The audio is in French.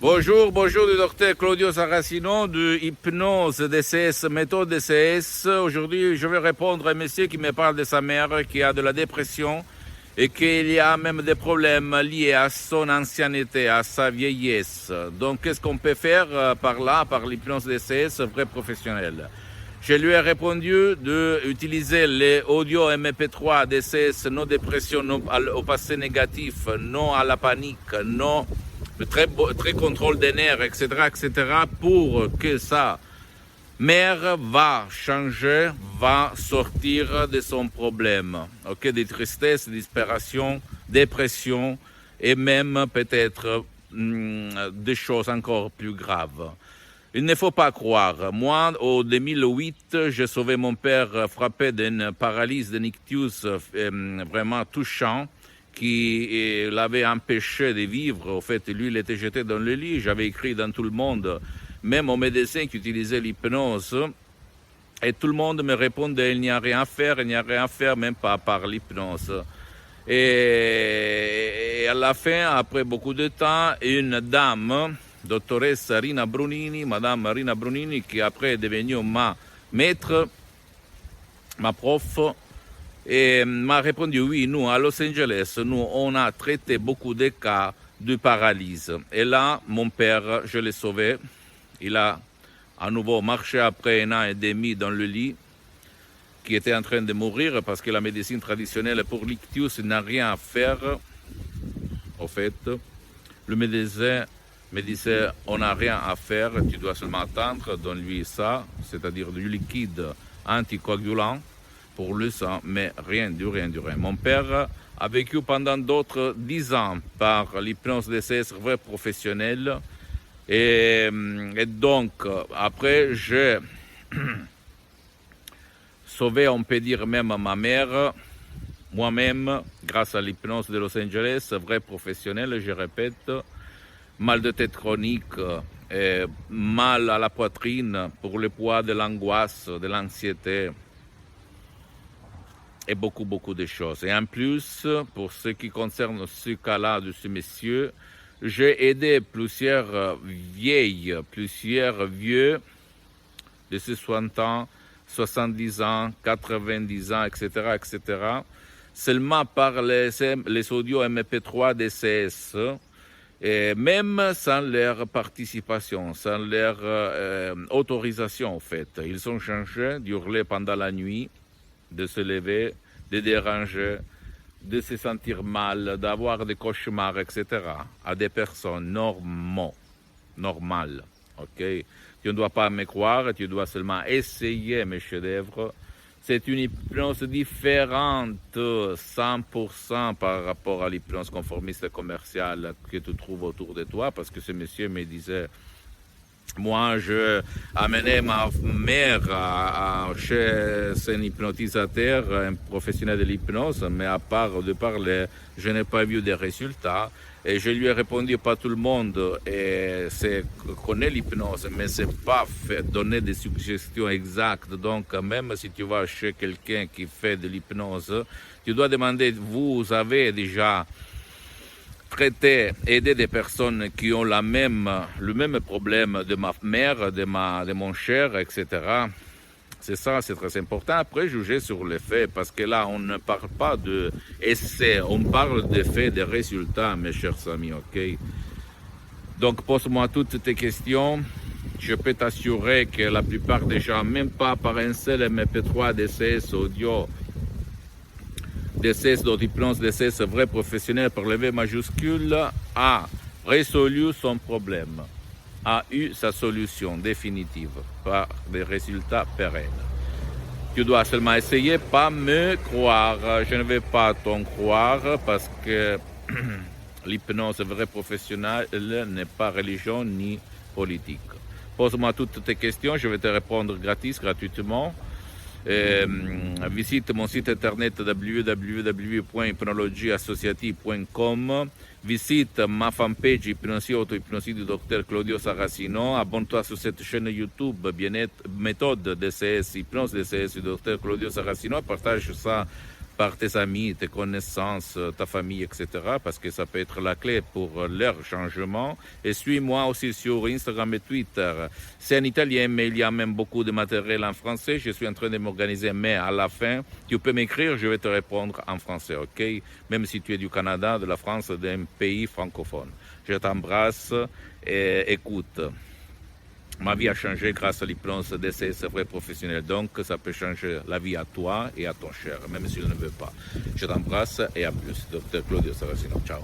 Bonjour, bonjour du docteur Claudio Saracino de Hypnose DCS, méthode DCS. Aujourd'hui, je vais répondre à un monsieur qui me parle de sa mère qui a de la dépression et qu'il y a même des problèmes liés à son ancienneté, à sa vieillesse. Donc, qu'est-ce qu'on peut faire par là, par l'hypnose DCS, vrai professionnel? Je lui ai répondu d'utiliser les audios MP3 DCS, non dépression, non au passé négatif, non à la panique, non très contrôle des nerfs, etc., pour que sa mère va changer, va sortir de son problème, ok, de tristesse, d'inspiration, dépression et même peut-être des choses encore plus graves. Il ne faut pas croire. Moi, en 2008, j'ai sauvé mon père frappé d'une paralysie d'un ictus vraiment touchant qui l'avait empêché de vivre. En fait, lui, il était jeté dans le lit. J'avais écrit dans tout le monde, même aux médecins qui utilisaient l'hypnose. Et tout le monde me répondait, il n'y a rien à faire, même pas par l'hypnose. Et à la fin, après beaucoup de temps, une dame, dottoressa Rina Brunini, Madame Rina Brunini, qui après est devenue ma maître, ma prof, et m'a répondu, oui, nous, à Los Angeles, nous, on a traité beaucoup de cas de paralysie. Et là, mon père, je l'ai sauvé. Il a à nouveau marché après 1 an et demi dans le lit, qui était en train de mourir parce que la médecine traditionnelle pour l'ictus n'a rien à faire. Au fait, le médecin me disait, on n'a rien à faire, tu dois seulement attendre, donne-lui ça, c'est-à-dire du liquide anticoagulant pour le sang, mais rien. Mon père a vécu pendant d'autres 10 ans par l'hypnose DCS vrai professionnel. Et donc, après, j'ai sauvé, on peut dire même ma mère, moi-même, grâce à l'hypnose de Los Angeles, vrai professionnel, je répète, mal de tête chronique, mal à la poitrine pour le poids de l'angoisse, de l'anxiété, et beaucoup de choses. Et en plus, pour ce qui concerne ce cas-là de ce monsieur, j'ai aidé plusieurs vieux de 60 ans, 70 ans, 90 ans, etc., seulement par les audios MP3 DCS, et même sans leur participation, sans leur autorisation en fait. Ils ont changé d'hurler pendant la nuit, de se lever, de déranger, de se sentir mal, d'avoir des cauchemars, etc. à des personnes normales. Okay? Tu ne dois pas me croire, tu dois seulement essayer mes chefs-d'œuvre. C'est une hypnose différente, 100% par rapport à l'hypnose conformiste commerciale que tu trouves autour de toi, parce que ce monsieur me disait, moi, je amenais ma mère chez un hypnotisateur, un professionnel de l'hypnose, mais à part de parler, je n'ai pas vu de résultats. Et je lui ai répondu, pas tout le monde connaît l'hypnose, mais c'est pas fait, donner des suggestions exactes. Donc, même si tu vas chez quelqu'un qui fait de l'hypnose, tu dois demander, vous avez déjà aider des personnes qui ont le même problème de ma mère, de mon cher, etc. C'est ça, c'est très important. Après, juger sur les faits, parce que là, on ne parle pas d'essais, on parle des faits, des résultats, mes chers amis, ok? Donc, pose-moi toutes tes questions. Je peux t'assurer que la plupart des gens, même pas par un seul MP3 DCS audio, DCS d'hypnose DCS vrai professionnel par le V majuscule, a résolu son problème, a eu sa solution définitive par des résultats pérennes. Tu dois seulement essayer, pas me croire. Je ne vais pas t'en croire parce que l'hypnose vrai professionnelle n'est pas religion ni politique. Pose-moi toutes tes questions, je vais te répondre gratuitement. Visite mon site internet www.hypnologieassociative.com, visite ma fanpage Hypnosie Auto-Hypnosie du Dr Claudio Saracino, abonne-toi sur cette chaîne YouTube méthode DCS, Hypnose DCS du Dr Claudio Saracino, partage ça par tes amis, tes connaissances, ta famille, etc. Parce que ça peut être la clé pour leur changement. Et suis-moi aussi sur Instagram et Twitter. C'est en italien, mais il y a même beaucoup de matériel en français. Je suis en train de m'organiser, mais à la fin, tu peux m'écrire, je vais te répondre en français, ok? Même si tu es du Canada, de la France, d'un pays francophone. Je t'embrasse et écoute. Ma vie a changé grâce à l'hypnose DCS vrai professionnel. Donc, ça peut changer la vie à toi et à ton cher, même s'il ne veut pas. Je t'embrasse et à plus. Docteur Claudio Saracino. Ciao.